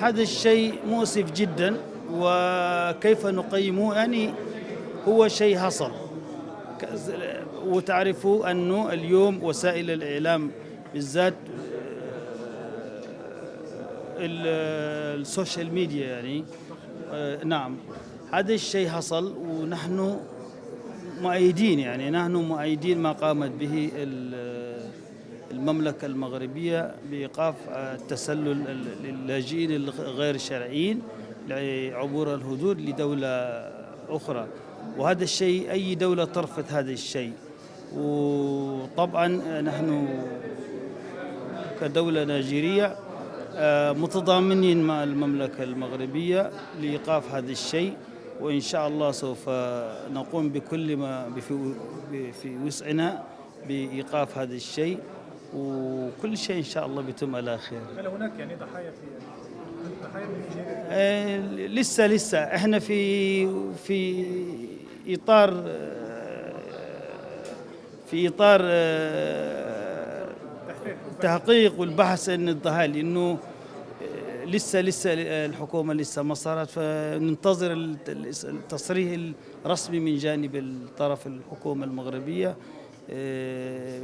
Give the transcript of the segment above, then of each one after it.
هذا الشيء مؤسف جدا، وكيف نقيمه يعني هو شيء حصل. وتعرفوا أنه اليوم وسائل الإعلام بالذات السوشيال ميديا يعني نعم هذا الشيء حصل، ونحن مؤيدين، يعني نحن مؤيدين ما قامت به المملكة المغربية بإيقاف التسلل للاجئين الغير شرعيين لعبور الحدود لدولة أخرى. وهذا الشيء أي دولة ترفض هذا الشيء. وطبعا نحن كدولة نيجيرية متضامنين مع المملكة المغربية لإيقاف هذا الشيء، وإن شاء الله سوف نقوم بكل ما في وسعنا بإيقاف هذا الشيء، وكل شيء إن شاء الله بيتم على خير. هل هناك يعني ضحايا من نيجيريا؟ لسه احنا في إطار التحقيق والبحث عن الضحايا، لأنه لسه الحكومة لسه ما صارت، فننتظر التصريح الرسمي من جانب الطرف الحكومة المغربية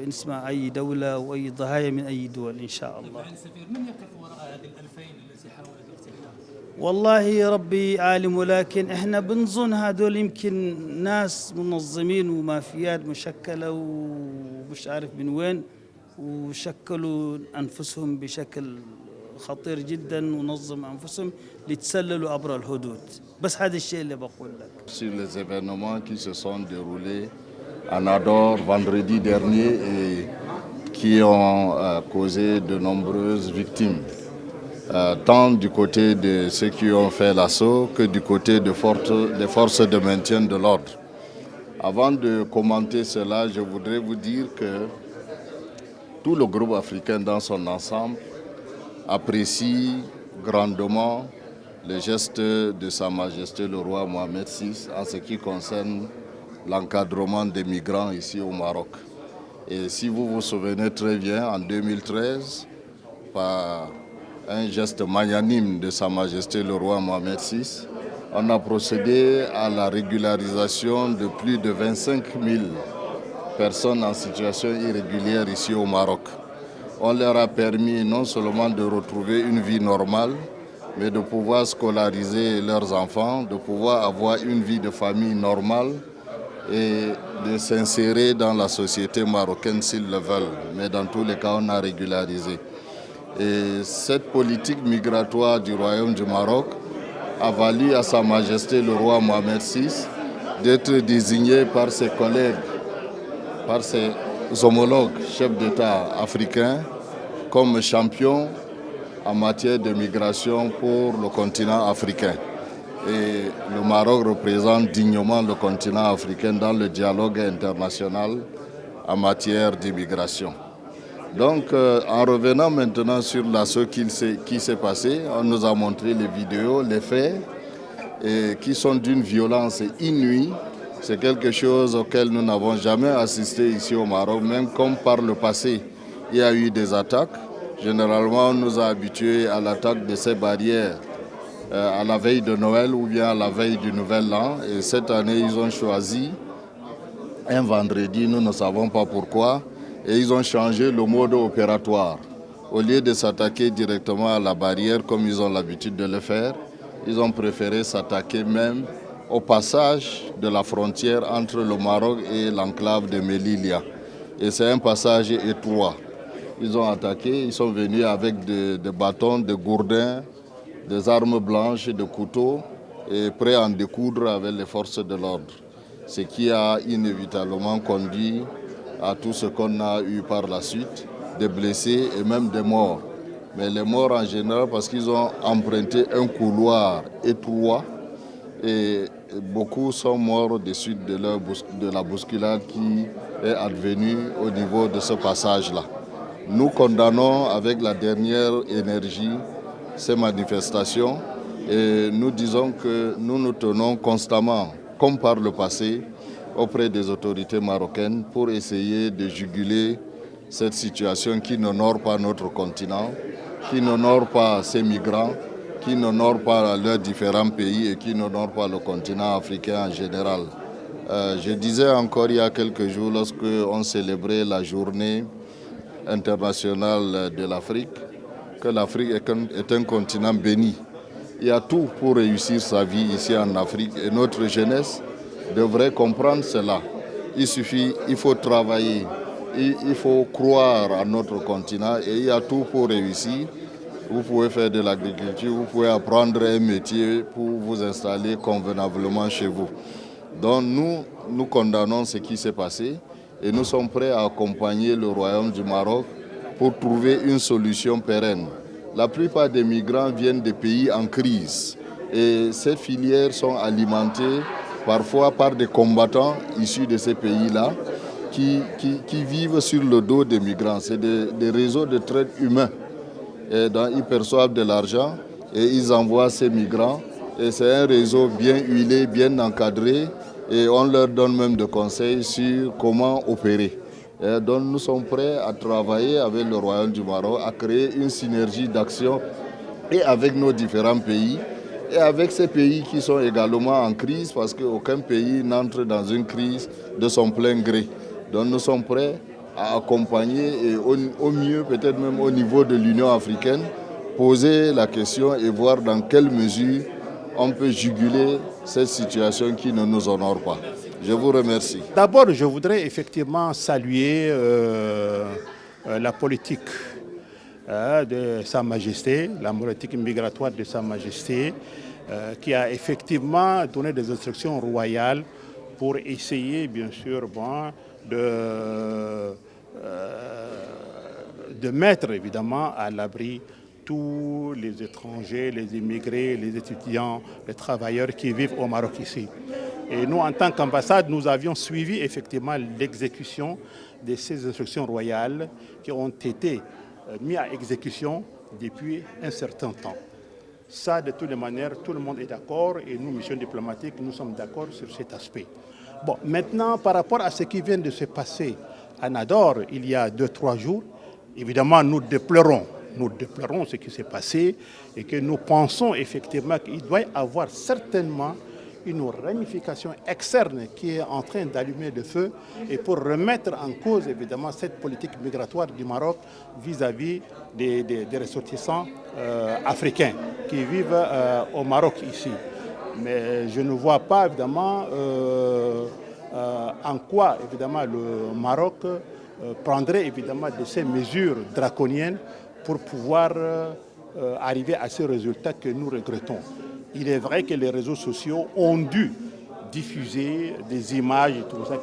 نسمع أي دولة وأي ضحايا من أي دول إن شاء الله. السفير، من يقف وراء هذه ال2000 التي حاولت اغتيالها؟ والله ربي عالم، ولكن احنا بنظن هذول يمكن ناس منظمين ومافيات مشكلة ومش عارف من وين، وشكلوا أنفسهم بشكل خطير جدا ونظم أنفسهم ليتسللوا عبر الحدود. بس هذا الشيء اللي بقول لك. Sur les événements qui se sont déroulés à Nador vendredi dernier et qui ont causé de nombreuses victimes, tant du côté de ceux qui ont fait l'assaut que du côté des forces de maintien de l'ordre. Avant de commenter cela, je voudrais vous dire que tout le groupe africain dans son ensemble apprécie grandement le geste de Sa Majesté le roi Mohamed VI en ce qui concerne l'encadrement des migrants ici au Maroc. Et si vous vous souvenez très bien, en 2013, par un geste magnanime de Sa Majesté le roi Mohamed VI, on a procédé à la régularisation de plus de 25 000 personnes en situation irrégulière ici au Maroc. On leur a permis non seulement de retrouver une vie normale, mais de pouvoir scolariser leurs enfants, de pouvoir avoir une vie de famille normale et de s'insérer dans la société marocaine s'ils le veulent. Mais dans tous les cas, on a régularisé. Et cette politique migratoire du Royaume du Maroc a valu à Sa Majesté le roi Mohamed VI d'être désigné par ses collègues, par ses homologues chefs d'État africains comme champion en matière de migration pour le continent africain. Et le Maroc représente dignement le continent africain dans le dialogue international en matière d'immigration. Donc, en revenant maintenant sur l'assaut qui s'est passé, on nous a montré les vidéos, les faits, qui sont d'une violence inouïe. C'est quelque chose auquel nous n'avons jamais assisté ici au Maroc, même comme par le passé, il y a eu des attaques. Généralement, on nous a habitués à l'attaque de ces barrières à la veille de Noël ou bien à la veille du Nouvel An. Et cette année, ils ont choisi un vendredi, nous ne savons pas pourquoi, et ils ont changé le mode opératoire. Au lieu de s'attaquer directement à la barrière comme ils ont l'habitude de le faire, ils ont préféré s'attaquer même au passage de la frontière entre le Maroc et l'enclave de Melilla. Et c'est un passage étroit. Ils ont attaqué, ils sont venus avec des bâtons, des gourdins, des armes blanches, des couteaux, et prêts à en découdre avec les forces de l'ordre. Ce qui a inévitablement conduit à tout ce qu'on a eu par la suite, des blessés et même des morts. Mais les morts en général parce qu'ils ont emprunté un couloir étroit et beaucoup sont morts au dessus de la bousculade qui est advenue au niveau de ce passage-là. Nous condamnons avec la dernière énergie ces manifestations et nous disons que nous nous tenons constamment, comme par le passé, auprès des autorités marocaines pour essayer de juguler cette situation qui n'honore pas notre continent, qui n'honore pas ces migrants, qui n'honorent pas leurs différents pays et qui n'honorent pas le continent africain en général. Je disais encore il y a quelques jours, lorsque on célébrait la journée internationale de l'Afrique, que l'Afrique est un continent béni. Il y a tout pour réussir sa vie ici en Afrique et notre jeunesse devrait comprendre cela. Il faut travailler, il faut croire à notre continent et il y a tout pour réussir. Vous pouvez faire de l'agriculture, vous pouvez apprendre un métier pour vous installer convenablement chez vous. Donc nous condamnons ce qui s'est passé et nous sommes prêts à accompagner le Royaume du Maroc pour trouver une solution pérenne. La plupart des migrants viennent des pays en crise et ces filières sont alimentées parfois par des combattants issus de ces pays-là qui vivent sur le dos des migrants. C'est des réseaux de traite humains. Et donc, ils perçoivent de l'argent et ils envoient ces migrants. Et c'est un réseau bien huilé, bien encadré et on leur donne même des conseils sur comment opérer. Et donc nous sommes prêts à travailler avec le Royaume du Maroc, à créer une synergie d'action et avec nos différents pays et avec ces pays qui sont également en crise parce qu'aucun pays n'entre dans une crise de son plein gré. Donc nous sommes prêts à accompagner et au mieux, peut-être même au niveau de l'Union africaine, poser la question et voir dans quelle mesure on peut juguler cette situation qui ne nous honore pas. Je vous remercie. D'abord, je voudrais effectivement saluer la politique de Sa Majesté, la politique migratoire de Sa Majesté, qui a effectivement donné des instructions royales pour essayer, bien sûr, de mettre évidemment à l'abri tous les étrangers, les immigrés, les étudiants, les travailleurs qui vivent au Maroc ici. Et nous, en tant qu'ambassade, nous avions suivi effectivement l'exécution de ces instructions royales qui ont été mises à exécution depuis un certain temps. Ça, de toutes les manières, tout le monde est d'accord et nous, mission diplomatique, nous sommes d'accord sur cet aspect. Bon, maintenant, par rapport à ce qui vient de se passer à Nador, il y a 2-3 jours, évidemment, nous déplorons ce qui s'est passé et que nous pensons effectivement qu'il doit y avoir certainement une ramification externe qui est en train d'allumer le feu et pour remettre en cause évidemment cette politique migratoire du Maroc vis-à-vis des ressortissants africains qui vivent au Maroc ici. Mais je ne vois pas évidemment en quoi évidemment le Maroc prendrait évidemment de ces mesures draconiennes pour pouvoir arriver à ces résultats que nous regrettons. Il est vrai que les réseaux sociaux ont dû diffuser des images et tout ça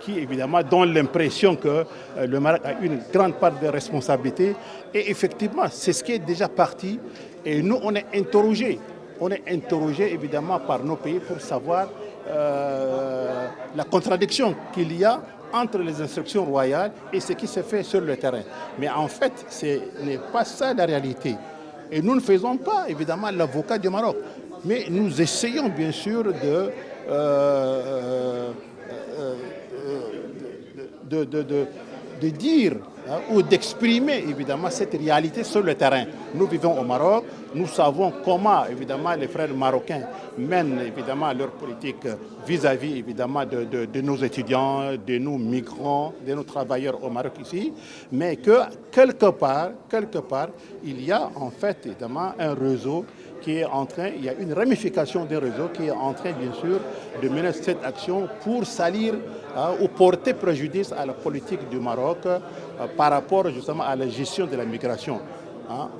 qui évidemment donnent l'impression que le Maroc a une grande part de responsabilité. Et effectivement, c'est ce qui est déjà parti. Et nous, on est interrogé. On est interrogé évidemment par nos pays pour savoir la contradiction qu'il y a entre les instructions royales et ce qui se fait sur le terrain. Mais en fait, ce n'est pas ça la réalité. Et nous ne faisons pas, évidemment, l'avocat du Maroc. Mais nous essayons, bien sûr, de dire ou d'exprimer, évidemment, cette réalité sur le terrain. Nous vivons au Maroc, nous savons comment, évidemment, les frères marocains mènent, évidemment, leur politique vis-à-vis, évidemment, de nos étudiants, de nos migrants, de nos travailleurs au Maroc ici, mais que, quelque part, il y a, en fait, évidemment, un réseau qui est en train, il y a une ramification des réseaux qui est en train, bien sûr, de mener cette action pour salir ou porter préjudice à la politique du Maroc par rapport justement à la gestion de la migration.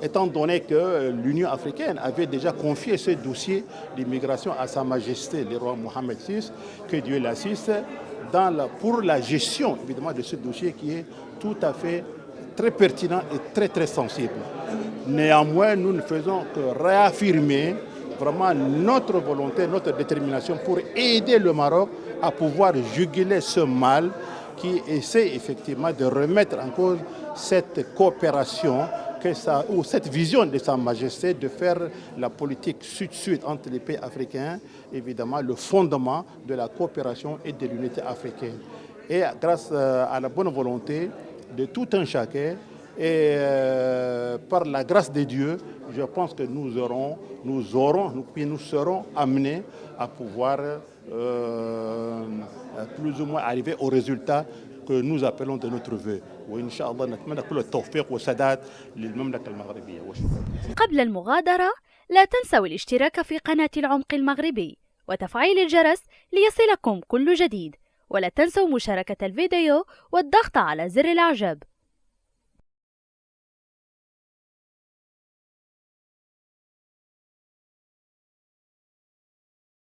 Étant donné que l'Union africaine avait déjà confié ce dossier d'immigration à Sa Majesté, le roi Mohamed VI, que Dieu l'assiste, pour la gestion évidemment de ce dossier qui est tout à fait très pertinent et très sensible. Néanmoins, nous ne faisons que réaffirmer vraiment notre volonté, notre détermination pour aider le Maroc à pouvoir juguler ce mal qui essaie effectivement de remettre en cause cette coopération ou cette vision de Sa Majesté de faire la politique sud-sud entre les pays africains, évidemment le fondement de la coopération et de l'unité africaine. Et grâce à la bonne volonté de tout un chacun, Et par la grâce de Dieu, je pense que nous serons amenés à pouvoir plus ou moins arriver au résultat que nous appelons de notre vœu. وإن شاء الله نتمنى كل التوفيق والسداد للمملكة المغربية وشكرا. قبل المغادرة لا تنسوا الاشتراك في قناة العمق المغربي وتفعيل الجرس ليصلكم كل جديد، ولا تنسوا مشاركة الفيديو والضغط على زر الإعجاب.